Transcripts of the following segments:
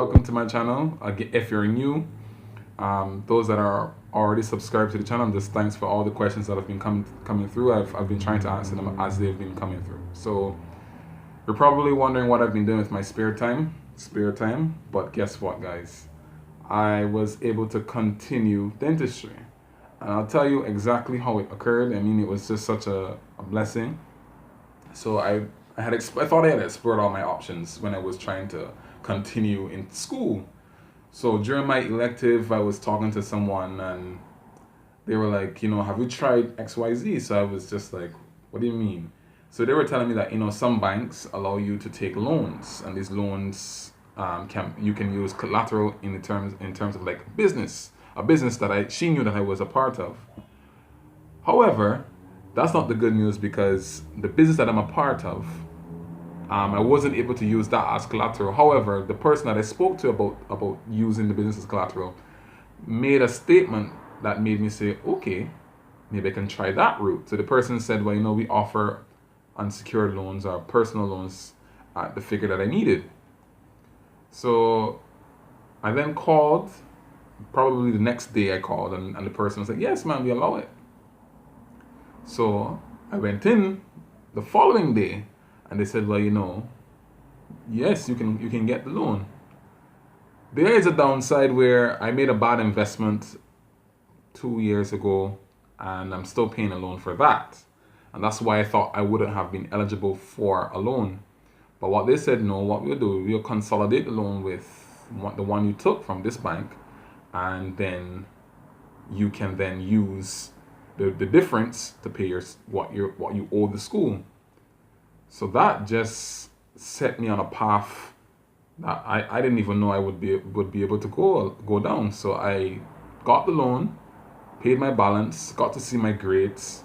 welcome to my channel. If you're new, those that are already subscribed to the channel, just thanks for all the questions that have been coming through. I've been trying to answer them as they've been coming through. So you're probably wondering what I've been doing with my spare time, but guess what, guys? I was able to continue dentistry. And I'll tell you exactly how it occurred. I mean, it was just such a blessing. So I thought I had explored all my options when I was trying to continue in school. So during my elective, I was talking to someone and they were like, have you tried XYZ? So I was just like, what do you mean? So they were telling me that, some banks allow you to take loans, and these loans you can use collateral in terms of like a business that she knew that I was a part of. However, that's not the good news, because the business that I'm a part of, I wasn't able to use that as collateral. However, the person that I spoke to about using the business as collateral made a statement that made me say, okay, maybe I can try that route. So the person said, well, we offer unsecured loans or personal loans at the figure that I needed. So I then called, probably the next day I called, and the person was like, yes, man, we allow it. So I went in the following day, and they said, well, yes, you can get the loan. There is a downside where I made a bad investment 2 years ago, and I'm still paying a loan for that. And that's why I thought I wouldn't have been eligible for a loan. But what they said, no, what we'll do, we'll consolidate the loan with the one you took from this bank, and then you can then use the difference to pay what you owe the school. So that just set me on a path that I didn't even know I would be able to go down. So I got the loan, paid my balance, got to see my grades,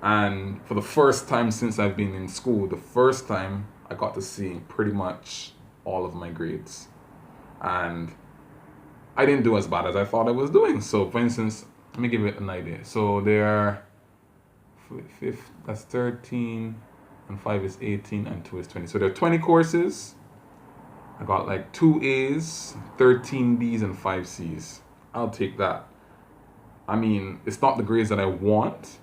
and for the first time since I've been in school, the first time I got to see pretty much all of my grades. And I didn't do as bad as I thought I was doing. So for instance, let me give it an idea. So there are that's 13, and 5 is 18, and 2 is 20. So there are 20 courses. I got like 2 A's, 13 B's, and 5 C's. I'll take that. I mean, it's not the grades that I want,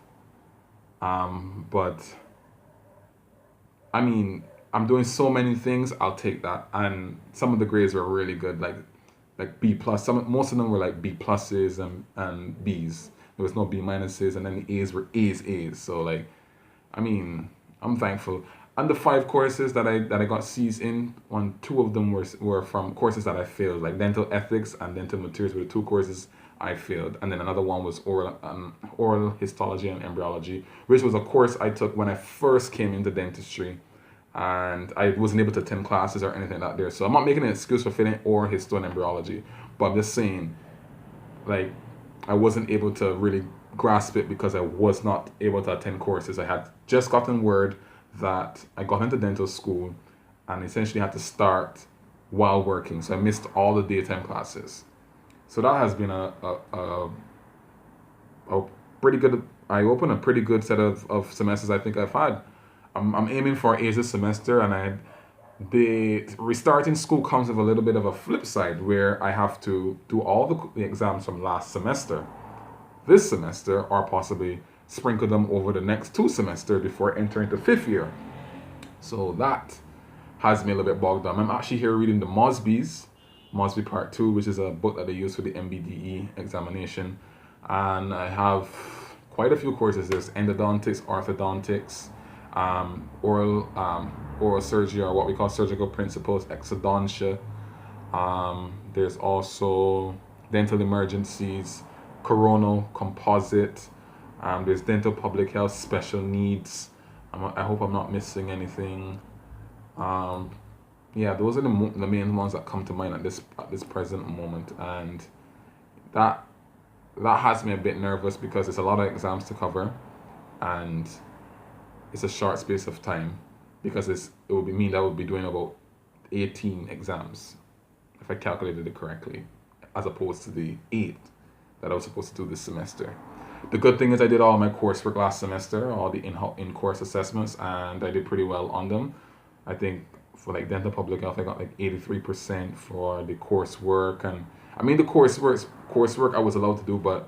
but I mean, I'm doing so many things, I'll take that. And some of the grades were really good, like B plus. Most of them were like B pluses and B's. There was no B minuses, and then the A's were A's. So like, I mean, I'm thankful. And the 5 courses that I got C's in, 2 of them were from courses that I failed, like dental ethics and dental materials were the 2 courses I failed. And then another one was oral histology and embryology, which was a course I took when I first came into dentistry, and I wasn't able to attend classes or anything like that there. So I'm not making an excuse for failing oral histo and embryology, but I'm just saying, like, I wasn't able to really grasp it because I was not able to attend courses. I had just gotten word that I got into dental school and essentially had to start while working. So I missed all the daytime classes. So that has been a pretty good eye-opener, a pretty good set of semesters I think I've had. I'm aiming for A's this semester, and the restarting school comes with a little bit of a flip side where I have to do all the exams from last semester this semester, or possibly sprinkle them over the next 2 semesters before entering the 5th year. So that has me a little bit bogged down. I'm actually here reading the Mosby Part 2, which is a book that they use for the MBDE examination. And I have quite a few courses. There's endodontics, orthodontics, oral surgery, or what we call surgical principles, exodontia. There's also dental emergencies, coronal, composite. There's dental public health, special needs. I hope I'm not missing anything. Yeah, those are the main ones that come to mind at this present moment, and that has me a bit nervous because it's a lot of exams to cover, and it's a short space of time, because it would mean that I would be doing about 18 exams if I calculated it correctly, as opposed to the 8 that I was supposed to do this semester. The good thing is I did all my coursework last semester, all the in-course assessments, and I did pretty well on them. I think for like dental public health. I got like 83% for the coursework, and I mean the coursework I was allowed to do, but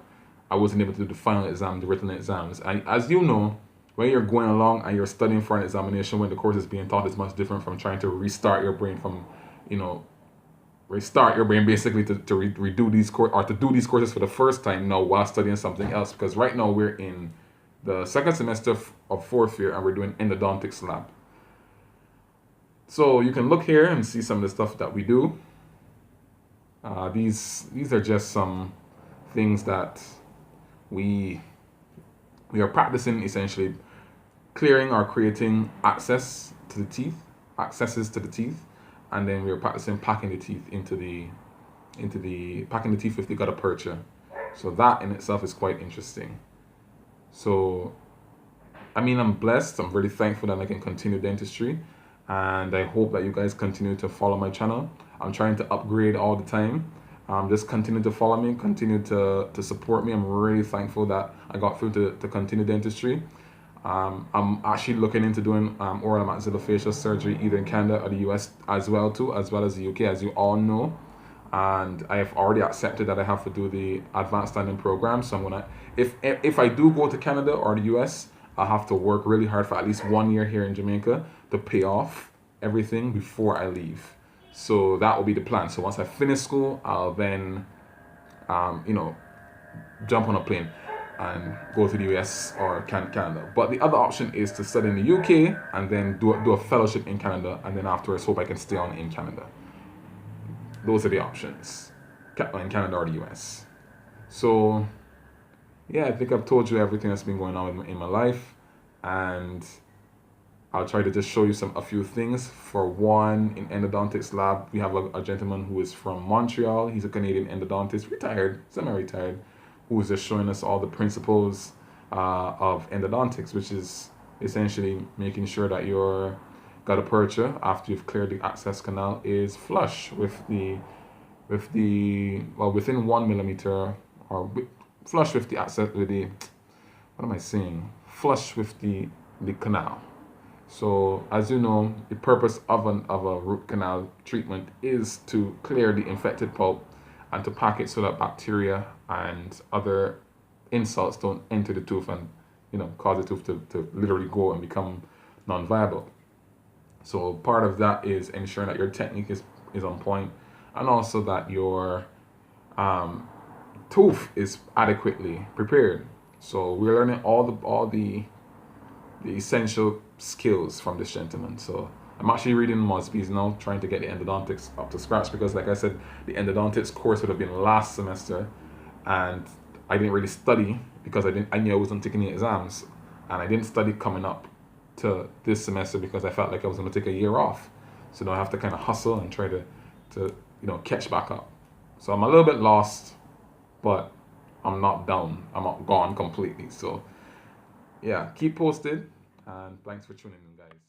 I wasn't able to do the final exam, the written exams. And as you know, when you're going along and you're studying for an examination, when the course is being taught, is much different from trying to restart your brain from, restart your brain basically to redo these or to do these courses for the first time now while studying something else. Because right now we're in the second semester of fourth year and we're doing endodontics lab. So you can look here and see some of the stuff that we do. These are just some things that we are practicing, essentially clearing or creating accesses to the teeth, and then we are practicing packing the teeth packing the teeth with the gutta percha. So that in itself is quite interesting. So I mean, I'm blessed. I'm really thankful that I can continue dentistry, and I hope that you guys continue to follow my channel. I'm trying to upgrade all the time. Just continue to follow me, continue to support me. I'm really thankful that I got through to continue dentistry. I'm actually looking into doing oral and maxillofacial surgery either in Canada or the US as well as the UK, as you all know. And I have already accepted that I have to do the advanced standing program. So I'm gonna, if I do go to Canada or the US, I'll have to work really hard for at least 1 year here in Jamaica to pay off everything before I leave. So that will be the plan. So once I finish school, I'll then, jump on a plane and go to the US or Canada. But the other option is to study in the UK and then do a fellowship in Canada, and then afterwards hope I can stay on in Canada. Those are the options, in Canada or the US. So yeah, I think I've told you everything that's been going on in my life, and I'll try to just show you a few things. For one, in endodontics lab, we have a gentleman who is from Montreal. He's a Canadian endodontist, retired, semi-retired, who is just showing us all the principles of endodontics, which is essentially making sure that your gutta percha, after you've cleared the access canal, is flush within 1 millimeter, or flush with the access, flush with the canal. So as you know, the purpose of a root canal treatment is to clear the infected pulp and to pack it so that bacteria and other insults don't enter the tooth and cause the tooth to literally go and become non-viable. So part of that is ensuring that your technique is on point, and also that your tooth is adequately prepared. So we're learning all the essential skills from this gentleman. So I'm actually reading Mosby's now, trying to get the endodontics up to scratch, because like I said, the endodontics course would have been last semester, and I didn't really study because I knew I wasn't taking the exams, and I didn't study coming up to this semester because I felt like I was going to take a year off. So now I have to kind of hustle and try to catch back up. So I'm a little bit lost, but I'm not down. I'm not gone completely. So yeah, keep posted, and thanks for tuning in, guys.